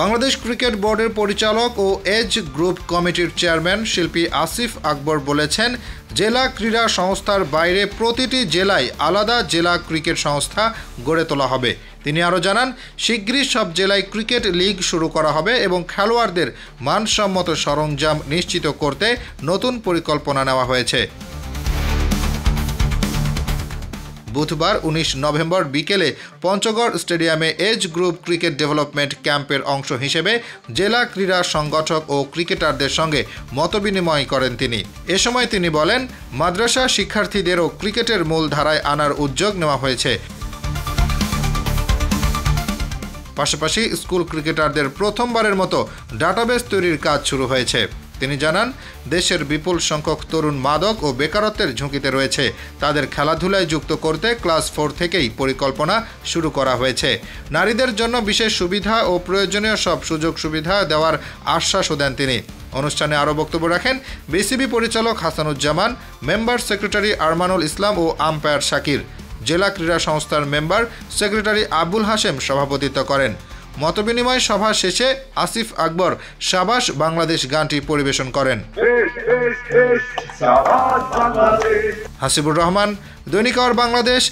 Bangladesh cricket বোর্ডের পরিচালক ও age group কমিটির চেয়ারম্যান শিল্পী আসিফ আকবর বলেছেন, জেলা ক্রীড়া সংস্থার বাইরে প্রতিটি জেলায় আলাদা জেলা ক্রিকেট সংস্থা গড়ে তোলা হবে। তিনি আরও জানান, শিগগিরই সব জেলায় ক্রিকেট লিগ শুরু করা হবে এবং খেলোয়াড়দের মানসম্মত সরঞ্জাম নিশ্চিত করতে নতুন পরিকল্পনা নেওয়া হয়েছে। বুধবার 19 নভেম্বর বিকেলে পঞ্চগড় স্টেডিয়ামে এজ গ্রুপ ক্রিকেট ডেভেলপমেন্ট ক্যাম্পের অংশ হিসেবে জেলা ক্রীড়া সংগঠক ও ক্রিকেটারদের সঙ্গে মতবিনিময় করেন তিনি। এ সময় তিনি বলেন, মাদ্রাসা শিক্ষার্থীদেরও ক্রিকেটের মূল ধারায় আনার উদ্যোগ নেওয়া হয়েছে। পাশাপাশি স্কুল ক্রিকেটারদের প্রথমবারের মতো ডাটাবেস তৈরির কাজ শুরু হয়েছে। তিনি জানান, দেশের বিপুল সংখ্যক তরুণ মাদক ও বেকারত্বের ঝুঁকিতে রয়েছে। তাদের খেলাধুলায় যুক্ত করতে ক্লাস 4 থেকেই পরিকল্পনা শুরু করা হয়েছে। নারীদের জন্য বিশেষ সুবিধা ও প্রয়োজনীয় সব সুযোগ সুবিধা দেওয়ার আশ্বাসও দেন তিনি। অনুষ্ঠানে আরও বক্তব্য রাখেন বিসিবি পরিচালক হাসানুজ্জামান, মেম্বার সেক্রেটারি আরমানুল ইসলাম ও আম্পায়ার শাকির। জেলা ক্রীড়া সংস্থার মেম্বার সেক্রেটারি আবুল হাশেম সভাপতিত্ব করেন। মতবিনিময় সভা শেষে আসিফ আকবর সাবাস বাংলাদেশ গানটি পরিবেশন করেন। হাসিবুর রহমান, দৈনিক আওয়ার বাংলাদেশ,